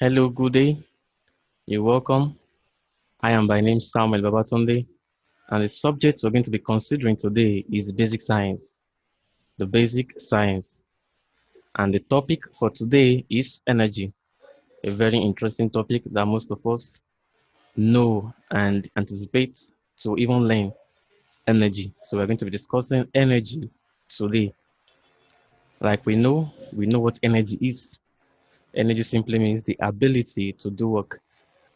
Hello, good day. You're welcome. I am by name Samuel Babatunde, and the subject we're going to be considering today is basic science, the basic science. And the topic for today is energy, a very interesting topic that most of us know and anticipate to even learn energy. So we're going to be discussing energy today. Like we know what energy is. Energy simply means the ability to do work,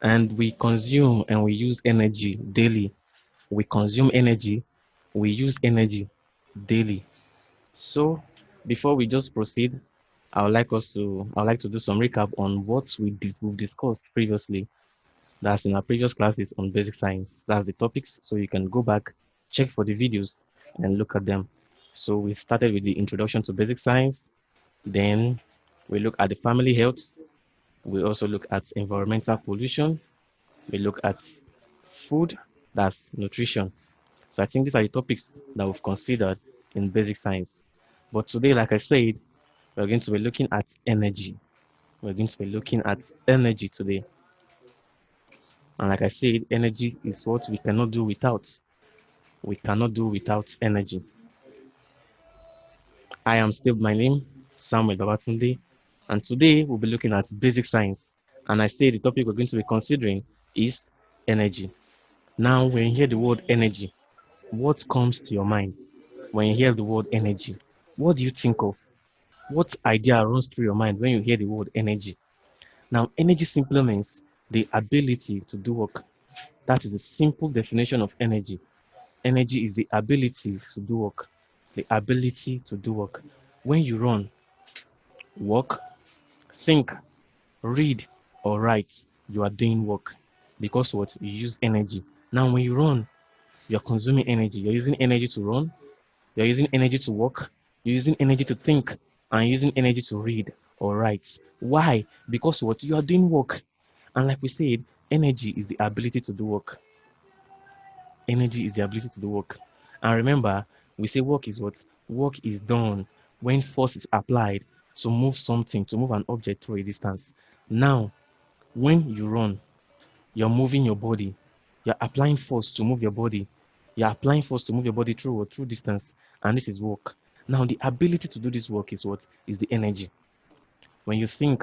and we consume and we use energy daily. We consume energy, we use energy daily. So before we just proceed, I would like to do some recap on what we've discussed previously. That's in our previous classes on basic science. That's the topics. So you can go back, check for the videos and look at them. So we started with the introduction to basic science. Then we look at the family health. We also look at environmental pollution. We look at food, that's nutrition. So I think these are the topics that we've considered in basic science. But today, like I said, we're going to be looking at energy. We're going to be looking at energy today. And like I said, energy is what we cannot do without. We cannot do without energy. I am still my name, Samuel Babatunde, and today we'll be looking at basic science. And I say the topic we're going to be considering is energy. Now, when you hear the word energy, what comes to your mind? When you hear the word energy, what do you think of? What idea runs through your mind when you hear the word energy? Now, energy simply means the ability to do work. That is a simple definition of energy. Energy is the ability to do work. The ability to do work. When you run, walk, think, read, or write, you are doing work because what? You use energy. Now, when you run, you're consuming energy. You're using energy to run, you're using energy to work, you're using energy to think, and using energy to read or write. Why? Because what? You are doing work. And like we said, energy is the ability to do work. Energy is the ability to do work. And remember, we say work is what? Work is done when force is applied to move something, to move an object through a distance. Now, when you run, you're moving your body. You're applying force to move your body. You're applying force to move your body through or through distance. And this is work. Now, the ability to do this work is what? Is the energy. When you think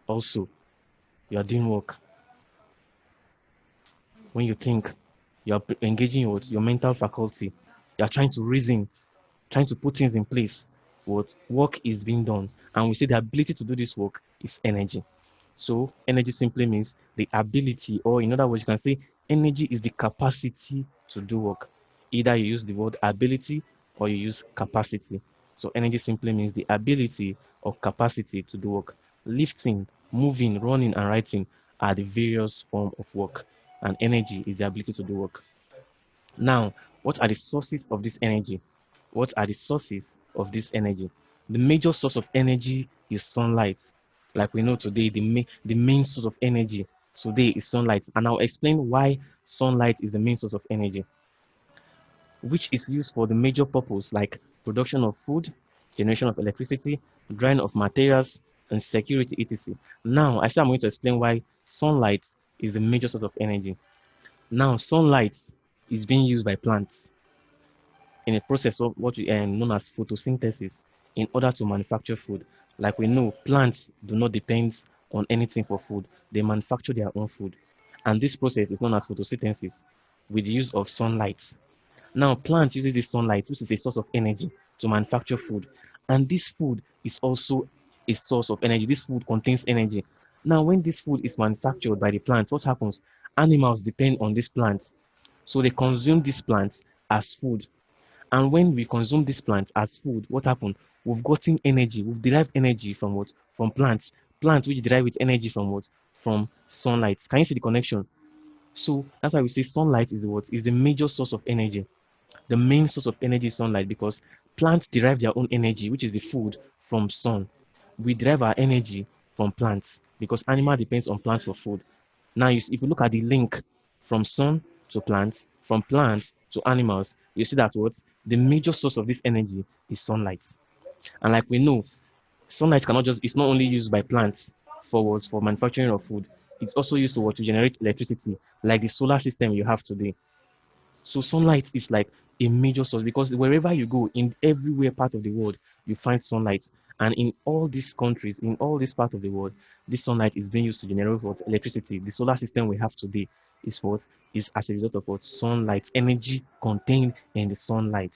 also, you're doing work. When you think, you're engaging your mental faculty. You're trying to reason, trying to put things in place. What work is being done. And we say the ability to do this work is energy. So energy simply means the ability, or in other words, you can say energy is the capacity to do work. Either you use the word ability or you use capacity. So energy simply means the ability or capacity to do work. Lifting, moving, running, and writing are the various forms of work. And energy is the ability to do work. Now, what are the sources of this energy? What are the sources of this energy? The major source of energy is sunlight. Like we know today, the main source of energy today is sunlight. And I'll explain why sunlight is the main source of energy, which is used for the major purpose like production of food, generation of electricity, drying of materials, and security, etc. Now, I say I'm going to explain why sunlight is the major source of energy. Now, sunlight is being used by plants in a process of what we known as photosynthesis in order to manufacture food. Like we know, plants do not depend on anything for food. They manufacture their own food. And this process is known as photosynthesis with the use of sunlight. Now, plant uses this sunlight, which is a source of energy, to manufacture food. And this food is also a source of energy. This food contains energy. Now, when this food is manufactured by the plant, what happens? Animals depend on this plant. So they consume this plant as food. And when we consume these plants as food, what happened? We've gotten energy. We've derived energy from what? From plants. Plants which derive its energy from what? From sunlight. Can you see the connection? So that's why we say sunlight is what? Is the major source of energy. The main source of energy is sunlight because plants derive their own energy, which is the food, from sun. We derive our energy from plants because animal depends on plants for food. Now, if you look at the link from sun to plants, from plants to animals, you see that what the major source of this energy is sunlight. And like we know, sunlight cannot just, it's not only used by plants for what? For manufacturing of food. It's also used to what? To generate electricity, like the solar system you have today. So sunlight is like a major source because wherever you go, in everywhere part of the world, you find sunlight. And in all these countries, in all this part of the world, this sunlight is being used to generate what? Electricity. The solar system we have today is what? Is as a result of what? Sunlight, energy contained in the sunlight.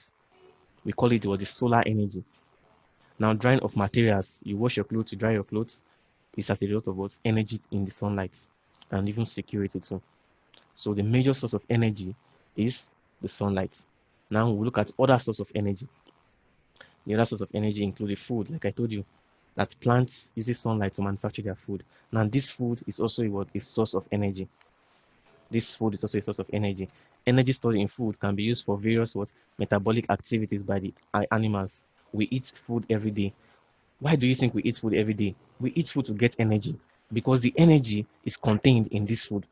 We call it what? The solar energy. Now, drying of materials, you wash your clothes, you dry your clothes, is as a result of what? Energy in the sunlight and even security too. So the major source of energy is the sunlight. Now we look at other source of energy. The other source of energy include the food, like I told you, that plants use sunlight to manufacture their food. Now this food is also what? A source of energy. This food is also a source of energy. Energy stored in food can be used for various what? Metabolic activities by the animals. We eat food every day. Why do you think we eat food every day? We eat food to get energy because the energy is contained in this food.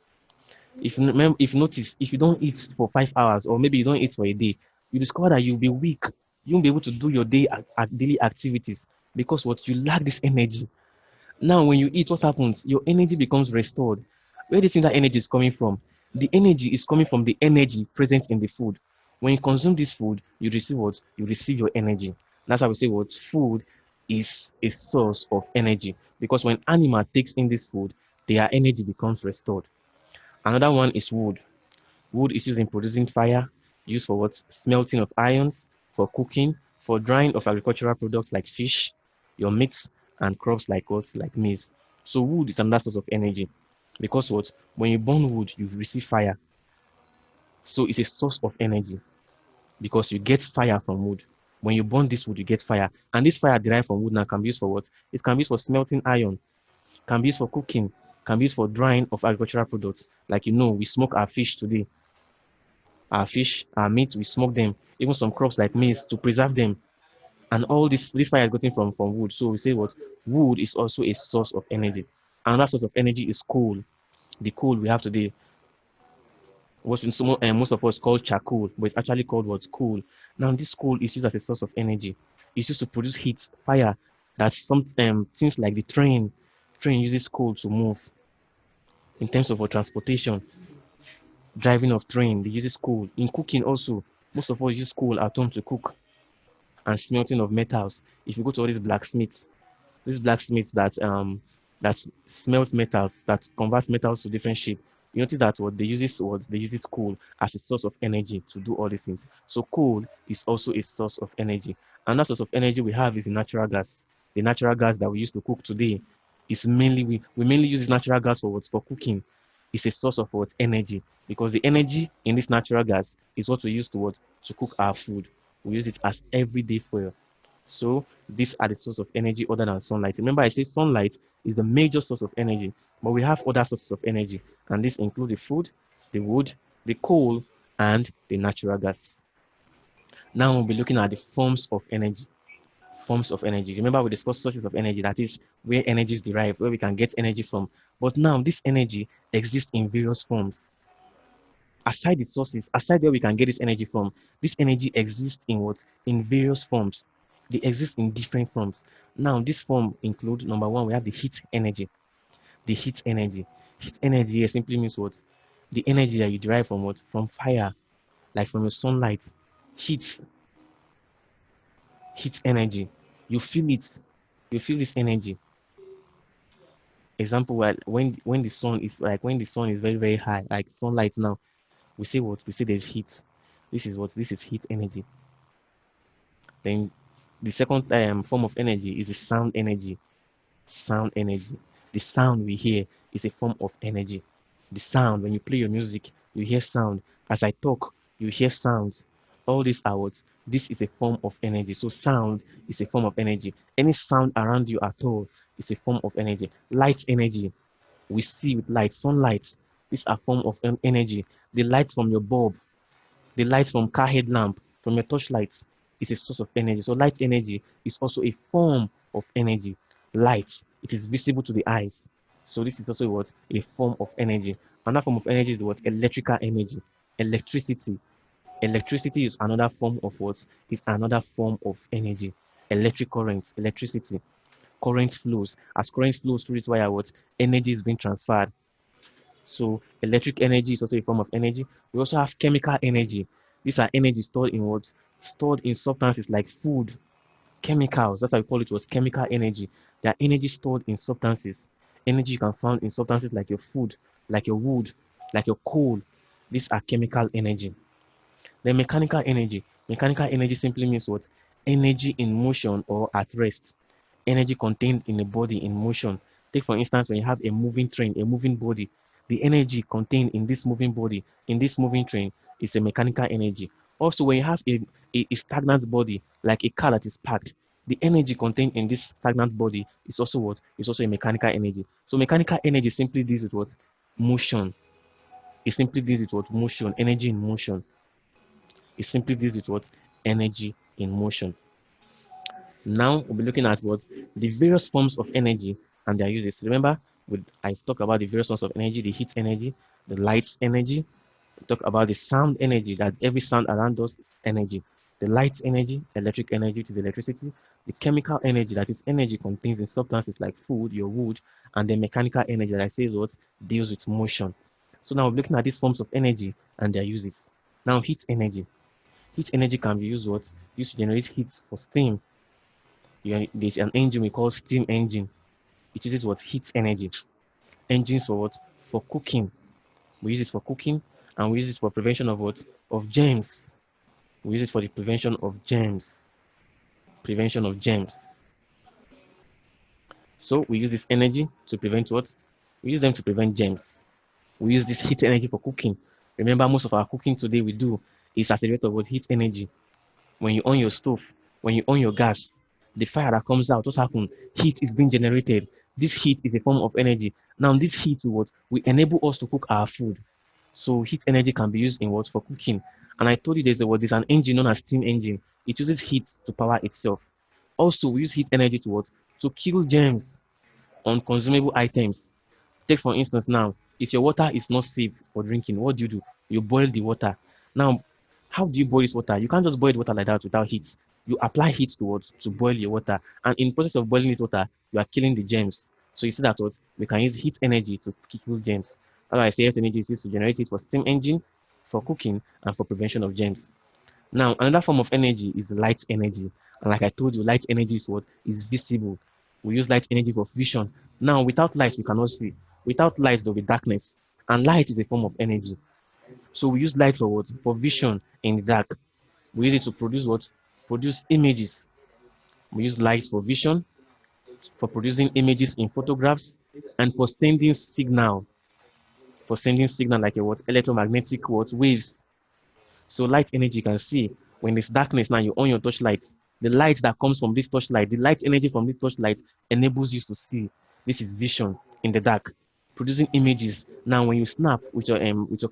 If you notice, if you don't eat for 5 hours or maybe you don't eat for a day, you discover that you'll be weak. You won't be able to do your daily activities because what? You lack this energy. Now, when you eat, what happens? Your energy becomes restored. Where do you think that energy is coming from? The energy is coming from the energy present in the food. When you consume this food, you receive what? You receive your energy. That's how we say what? Food is a source of energy because when animal takes in this food, their energy becomes restored. Another one is wood. Wood is used in producing fire, used for what? Smelting of irons, for cooking, for drying of agricultural products like fish, your meats, and crops like what? Like maize. So wood is another source of energy because what? When you burn wood, you receive fire. So it's a source of energy because you get fire from wood. When you burn this wood, you get fire. And this fire derived from wood now can be used for what? It can be used for smelting iron, can be used for cooking, can be used for drying of agricultural products. Like we smoke our fish today. Our fish, our meat, we smoke them. Even some crops like maize to preserve them. And all this fire is getting from wood. So we say what? Wood is also a source of energy. Another source of energy is coal. The coal we have today, what most of us call charcoal, but it's actually called what? Coal. Now this coal is used as a source of energy. It's used to produce heat, fire. That's some things like the train. Train uses coal to move. In terms of transportation, driving of train, they use coal. In cooking also, most of us use coal at home to cook. And smelting of metals. If you go to all these blacksmiths that smelt metals, that convert metals to different shape, you notice that what they use this coal as a source of energy to do all these things. So coal is also a source of energy. Another source of energy we have is the natural gas. The natural gas that we use to cook today is mainly we mainly use this natural gas for what? For cooking. It's a source of what? Energy. Because the energy in this natural gas is what we use to what? To cook our food. We use it as everyday fuel. So these are the source of energy other than sunlight. Remember, I say sunlight is the major source of energy, but we have other sources of energy, and these include the food, the wood, the coal, and the natural gas. Now we'll be looking at the forms of energy. Forms of energy. Remember, we discussed sources of energy, that is where energy is derived, where we can get energy from. But now this energy exists in various forms. Aside the sources, aside where we can get this energy from, this energy exists in what? In various forms. They exist in different forms. Now, this form include number one, we have the heat energy. The heat energy. Heat energy here simply means what? The energy that you derive from what? From fire, like from the sunlight. Heat, heat energy. You feel it. You feel this energy. Example, when the sun is when the sun is very very high, like sunlight now, we say what? We say there's heat. This is what? This is heat energy. Then the second form of energy is the sound energy. Sound energy. The sound we hear is a form of energy. The sound, when you play your music, you hear sound. As I talk, you hear sounds. All these are what? This is a form of energy. So sound is a form of energy. Any sound around you at all is a form of energy. Light energy. We see with light, sunlight. These are form of energy. The light from your bulb, the light from car headlamp, from your torchlights is a source of energy. So light energy is also a form of energy. Light, it is visible to the eyes. So this is also what? A form of energy. Another form of energy is what? Electrical energy. Electricity. Electricity is another form of what? Is another form of energy. Electric current, electricity. current flows. As current flows through this wire, what energy is being transferred. So electric energy is also a form of energy. We also have chemical energy. These are energy stored in what? Stored in substances like food, chemicals. That's how we call it, what chemical energy. They are energy stored in substances. Energy you can find in substances like your food, like your wood, like your coal. These are chemical energy. Then mechanical energy. Mechanical energy simply means what? Energy in motion or at rest. Energy contained in a body in motion. Take for instance, when you have a moving train, a moving body, the energy contained in this moving body, in this moving train, is a mechanical energy. Also, when you have a stagnant body, like a car that is parked, the energy contained in this stagnant body is also what? Is also a mechanical energy. So mechanical energy simply deals with what? Motion. It simply deals with what? Motion, energy in motion. It simply deals with what? Energy in motion. Now we'll be looking at what? The various forms of energy and their uses. Remember, I've talked about the various forms of energy, the heat energy, the light energy. We talk about the sound energy, that every sound around us is energy. The light energy, electric energy, which is electricity. The chemical energy, that is energy contains in substances like food, your wood, and the mechanical energy that I say is what deals with motion. So now we're looking at these forms of energy and their uses. Now heat energy. Heat energy can be used what? Used to generate heat for steam. There's an engine we call steam engine. It uses what? Heat energy. Engines for what? For cooking. We use it for cooking, and we use it for prevention of what? Of germs. We use it for the prevention of germs. Prevention of germs. So we use this energy to prevent what? We use them to prevent germs. We use this heat energy for cooking. Remember, most of our cooking today we do is as a result of what? Heat energy. When you on your stove, when you on your gas, the fire that comes out, what happens? Heat is being generated. This heat is a form of energy. Now, this heat will what? Will enable us to cook our food. So heat energy can be used in what? For cooking. And I told you there's an engine known as steam engine. It uses heat to power itself. Also, we use heat energy to what? To kill germs on consumable items. Take for instance now, if your water is not safe for drinking, what do? You boil the water. Now, how do you boil this water? You can't just boil the water like that without heat. You apply heat to what? To boil your water. And in the process of boiling this water, you are killing the germs. So you see that what? We can use heat energy to kill germs. As I say, heat energy is used to generate heat for steam engine, for cooking, and for prevention of germs. Now, another form of energy is the light energy. And like I told you, light energy is what? Is visible. We use light energy for vision. Now, without light, we cannot see. Without light, there will be darkness. And light is a form of energy. So we use light for what? For vision in the dark. We use it to produce what? Produce images. We use light for vision, for producing images in photographs, and for sending signal. For sending signal like a what? Electromagnetic what? Waves. So light energy you can see when it's darkness now you on your torchlight. The light that comes from this torchlight, the light energy from this torchlight enables you to see. This is vision in the dark, producing images. Now when you snap with your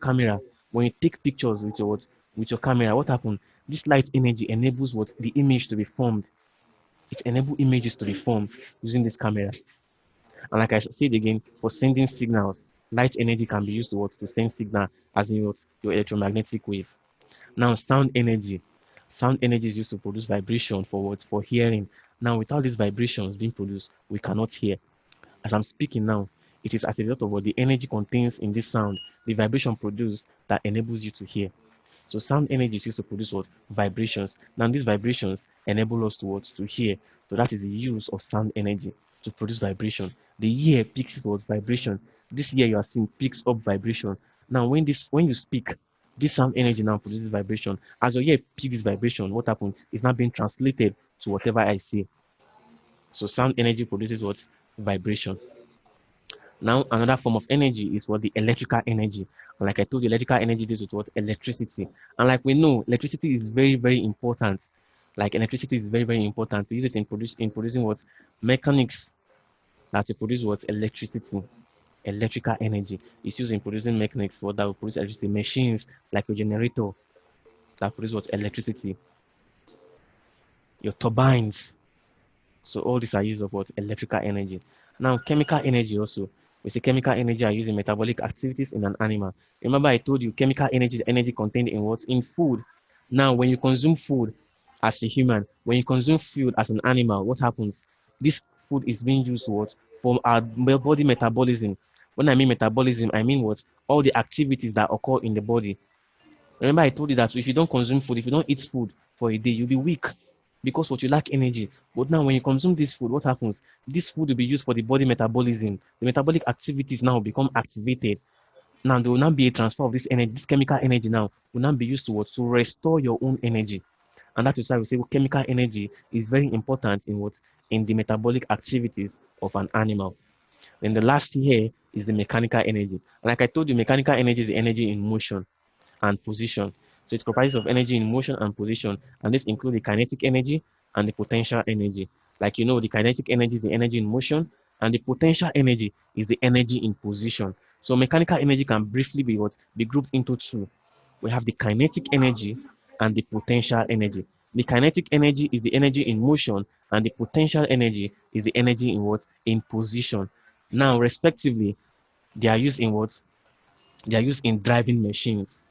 camera, when you take pictures with your camera, what happens? This light energy enables what the image to be formed. It enables images to be formed using this camera. And like I said again, for sending signals, light energy can be used to what to send signal as in what your electromagnetic wave. Now, sound energy. Sound energy is used to produce vibration for what? For hearing. Now, without these vibrations being produced, we cannot hear. As I'm speaking now, it is as a result of what the energy contains in this sound, the vibration produced that enables you to hear. So sound energy is used to produce what? Vibrations. Now these vibrations enable us to what? To hear. So that is the use of sound energy to produce vibration. The ear picks what? Vibration. This ear you are seeing picks up vibration. Now when you speak, this sound energy now produces vibration. As your ear picks this vibration, what happens? It's now being translated to whatever I say. So sound energy produces what? Vibration. Now, another form of energy is what the electrical energy. And like I told you, electrical energy deals with what? Electricity. And like we know, electricity is very, very important. Like electricity is very, very important. We use it in producing what? Mechanics that will produce what? Electricity. Electrical energy is used in producing mechanics, what that will produce electricity. Machines like a generator that produce what? Electricity. Your turbines. So all these are used of what? Electrical energy. Now, chemical energy also. We say chemical energy are used in metabolic activities in an animal. Remember, I told you chemical energy is energy contained in what? In food. Now, when you consume food as a human, when you consume food as an animal, what happens? This food is being used what for our body metabolism. When I mean metabolism, I mean what all the activities that occur in the body. Remember, I told you that if you don't consume food, if you don't eat food for a day, you'll be weak because what you lack energy. But now, when you consume this food, what happens? This food will be used for the body metabolism. The metabolic activities now become activated. Now, there will now be a transfer of this energy, this chemical energy now will now be used to what? To restore your own energy. And that is why we say well, chemical energy is very important in what? In the metabolic activities of an animal. Then the last here is the mechanical energy. Like I told you, mechanical energy is the energy in motion and position. So it comprises of energy in motion and position, and this includes the kinetic energy and the potential energy. Like the kinetic energy is the energy in motion, and the potential energy is the energy in position. So mechanical energy can briefly be what? Be grouped into two. We have the kinetic energy and the potential energy. The kinetic energy is the energy in motion, and the potential energy is the energy in what? In position. Now, respectively, they are used in what? They are used in driving machines.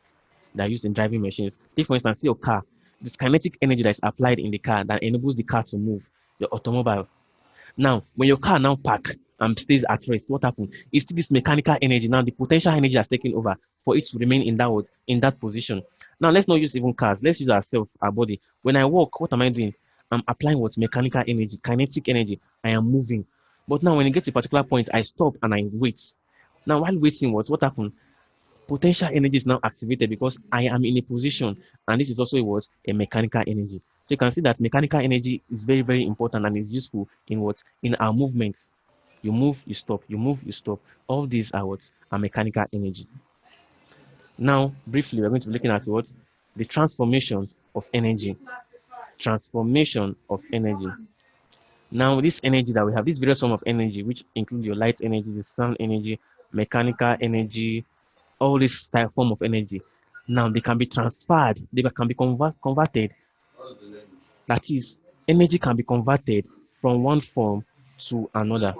They are used in driving machines. Take, for instance, your car. This kinetic energy that is applied in the car that enables the car to move, the automobile. Now, when your car now park and stays at rest, what happens? It's still this mechanical energy. Now, the potential energy has taken over for it to remain in that position. Now, let's not use even cars. Let's use ourselves, our body. When I walk, what am I doing? I'm applying what? Mechanical energy, kinetic energy. I am moving. But now, when you get to a particular point, I stop and I wait. Now, while waiting, what happens? Potential energy is now activated because I am in a position, and this is also a mechanical energy. So you can see that mechanical energy is very, very important and is useful in in our movements. You move, you stop, you move, you stop. All these are are mechanical energy. Now, briefly, we're going to be looking at the transformation of energy. Transformation of energy. Now, this energy that we have, this various form of energy, which include your light energy, the sound energy, mechanical energy, all this type form of energy. Now they can be transferred, they can be converted. That is, energy can be converted from one form to another.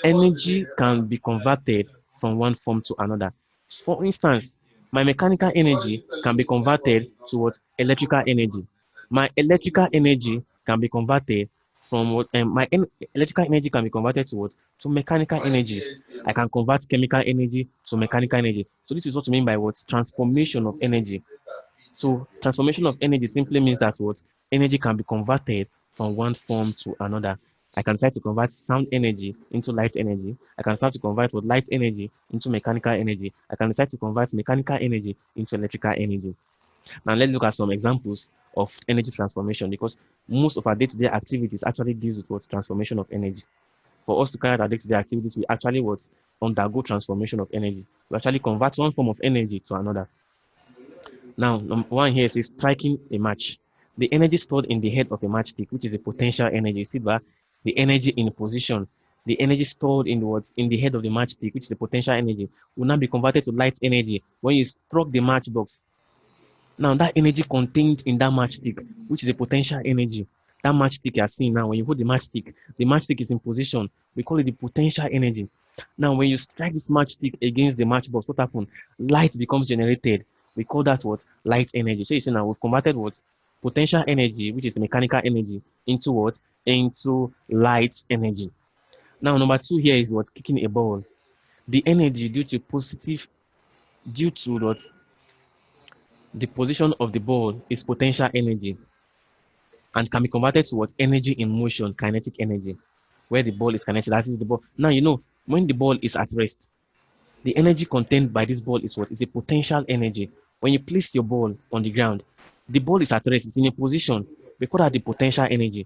Energy can be converted from one form to another. For instance, my mechanical energy can be converted to electrical energy. My electrical energy can be converted from electrical energy can be converted to to mechanical energy. I can convert chemical energy to mechanical energy. So this is what we mean by transformation of energy. So transformation of energy simply means that energy can be converted from one form to another. I can decide to convert sound energy into light energy. I can decide to convert light energy into mechanical energy. I can decide to convert mechanical energy into electrical energy. Now let's look at some examples of energy transformation because most of our day-to-day activities actually deals with transformation of energy. For us to carry out our day-to-day activities, we actually undergo transformation of energy. We actually convert one form of energy to another. Now, number one here says striking a match. The energy stored in the head of a matchstick, which is a potential energy. You see that the energy in position, the energy stored in in the head of the matchstick, which is the potential energy, will now be converted to light energy when you struck the matchbox. Now, that energy contained in that matchstick, which is a potential energy, that matchstick you are seeing now, when you hold the matchstick is in position. We call it the potential energy. Now, when you strike this matchstick against the matchbox, what happens? Light becomes generated. We call that light energy. So you see now we've converted potential energy, which is mechanical energy, into into light energy. Now, number two here is kicking a ball. The energy due to the position of the ball is potential energy and can be converted to energy in motion, kinetic energy, where the ball is connected. That is the ball. Now when the ball is at rest, the energy contained by this ball is is a potential energy. When you place your ball on the ground, the ball is at rest, it's in a position. We call that the potential energy.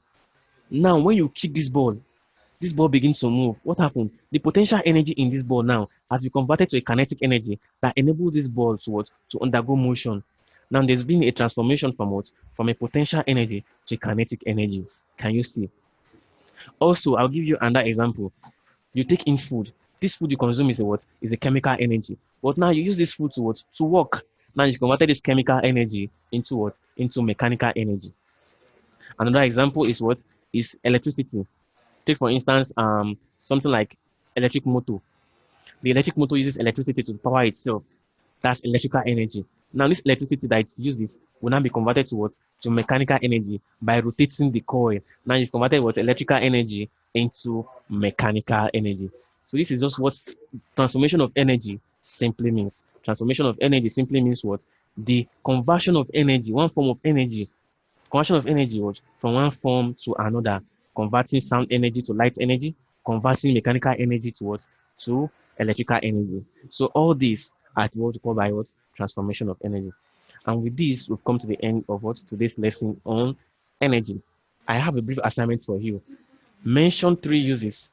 Now when you kick this ball begins to move. What happened? The potential energy in this ball now has been converted to a kinetic energy that enables this ball to to undergo motion. Now there's been a transformation from from a potential energy to a kinetic energy. Can you see? Also, I'll give you another example. You take in food. This food you consume is a Is a chemical energy. But now you use this food to To work. Now you converted this chemical energy into Into mechanical energy. Another example is Is electricity. Take for instance, something like electric motor. The electric motor uses electricity to power itself. That's electrical energy. Now this electricity that it uses will now be converted to what? To mechanical energy by rotating the coil. Now you've converted what? Electrical energy into mechanical energy. So this is just what transformation of energy simply means. Transformation of energy simply means what? The conversion of energy, one form of energy, conversion of energy was from one form to another, converting sound energy to light energy, converting mechanical energy to what? To electrical energy. So all these are what we call by what? Transformation of energy. And with this, we've come to the end of what today's lesson on energy. I have a brief assignment for you. Mention 3 uses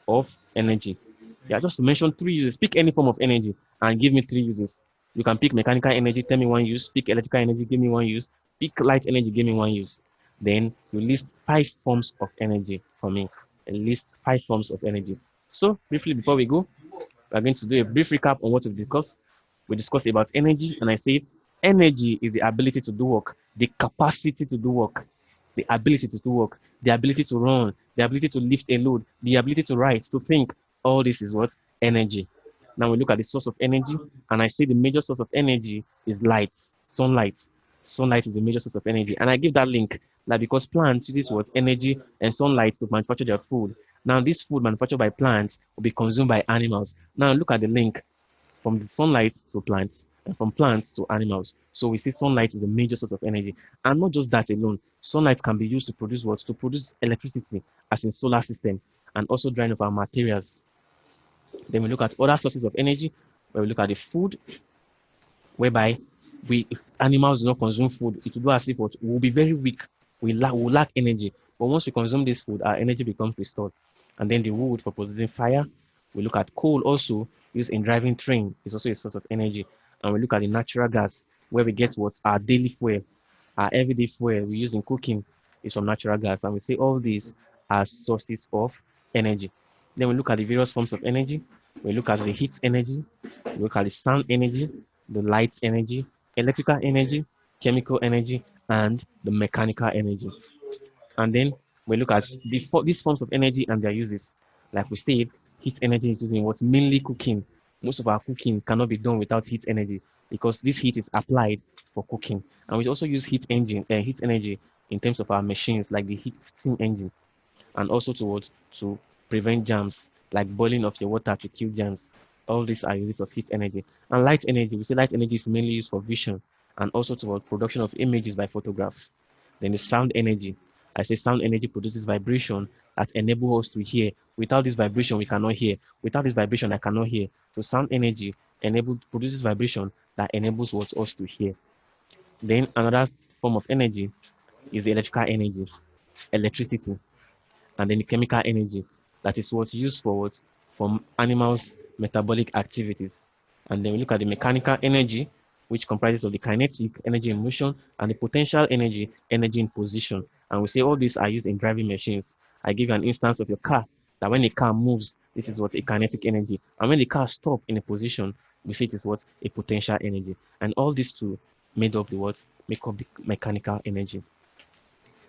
of energy. Yeah, just to mention 3 uses. Pick any form of energy and give me 3 uses. You can pick mechanical energy, tell me 1 use. Pick electrical energy, give me 1 use. Pick light energy, give me 1 use. Then you list 5 forms of energy for me. List 5 forms of energy. So briefly before we go, we're going to do a brief recap on what we've discussed. We discussed about energy, and I said energy is the ability to do work, the capacity to do work, the ability to do work, the ability to run, the ability to lift a load, the ability to write, to think. All this is what? Energy. Now we look at the source of energy, and I say the major source of energy is light, sunlight. Sunlight is the major source of energy. And I give that link that because plants uses what? Energy and sunlight to manufacture their food. Now, this food manufactured by plants will be consumed by animals. Now, look at the link from the sunlight to plants and from plants to animals. So we see sunlight is a major source of energy. And not just that alone, sunlight can be used to produce what? To produce electricity, as in solar system, and also drying of our materials. Then we look at other sources of energy, where we look at the food, whereby if animals do not consume food, it will do as if what? We'll be very weak. We'll lack energy. But once we consume this food, our energy becomes restored. And then the wood for producing fire. We look at coal also used in driving train is also a source of energy. And we look at the natural gas where we get what? Our daily fuel, our everyday fuel we use in cooking is from natural gas. And we say all these are sources of energy. Then we look at the various forms of energy. We look at the heat energy, we look at the sound energy, the light energy, electrical energy, chemical energy, and the mechanical energy. And then we look at these forms of energy and their uses. Like we said, heat energy is used in what? Mainly cooking. Most of our cooking cannot be done without heat energy because this heat is applied for cooking. And we also use heat energy in terms of our machines, like the heat steam engine, and also to prevent germs, like boiling of your water to kill germs. All these are uses of heat energy. And light energy, we say light energy is mainly used for vision and also towards production of images by photograph. Then the sound energy. I say sound energy produces vibration that enable us to hear. Without this vibration, we cannot hear. Without this vibration, I cannot hear. So sound energy produces vibration that enables us to hear. Then another form of energy is the electrical energy, electricity, and then the chemical energy that is what's used for what? For animals' metabolic activities. And then we look at the mechanical energy, which comprises of the kinetic energy in motion and the potential energy, energy in position. And we say all these are used in driving machines. I give you an instance of your car, that when a car moves, this is what? A kinetic energy. And when the car stops in a position, we say it is what? A potential energy. And all these two made up the what? Make up the mechanical energy.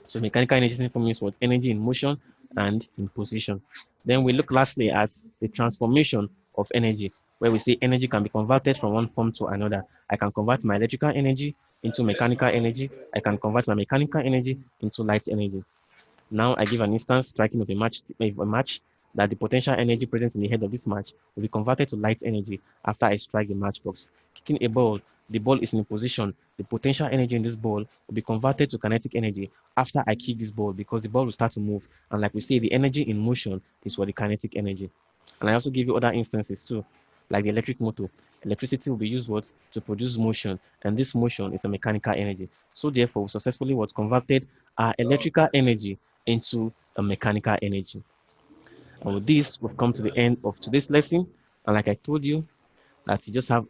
So mechanical energy simply means what? Energy in motion and in position. Then we look lastly at the transformation of energy, where we say energy can be converted from one form to another. I can convert my electrical energy into mechanical energy. I can convert my mechanical energy into light energy. Now I give an instance striking of a match that the potential energy present in the head of this match will be converted to light energy after I strike the matchbox. Kicking a ball, the ball is in a position. The potential energy in this ball will be converted to kinetic energy after I kick this ball because the ball will start to move. And like we say, the energy in motion is for the kinetic energy. And I also give you other instances too, like the electric motor. Electricity will be used what? To produce motion, and this motion is a mechanical energy. So therefore, we successfully was converted our electrical energy into a mechanical energy. And with this, we've come to the end of today's lesson. And like I told you, that you just have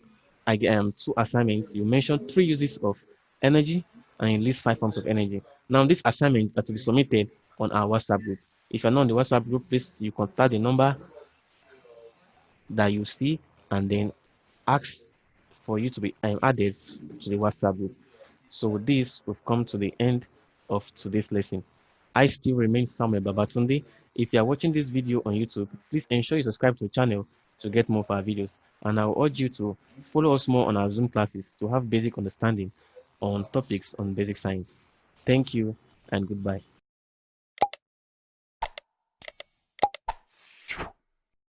2 assignments. You mentioned 3 uses of energy and you list 5 forms of energy. Now, this assignment that will be submitted on our WhatsApp group. If you're not on the WhatsApp group, please you contact the number that you see and then ask for you to be added to the WhatsApp group. So with this, we've come to the end of today's lesson. I still remain Samuel Babatunde. If you are watching this video on YouTube, please ensure you subscribe to the channel to get more of our videos. And I will urge you to follow us more on our Zoom classes to have basic understanding on topics on basic science. Thank you and goodbye.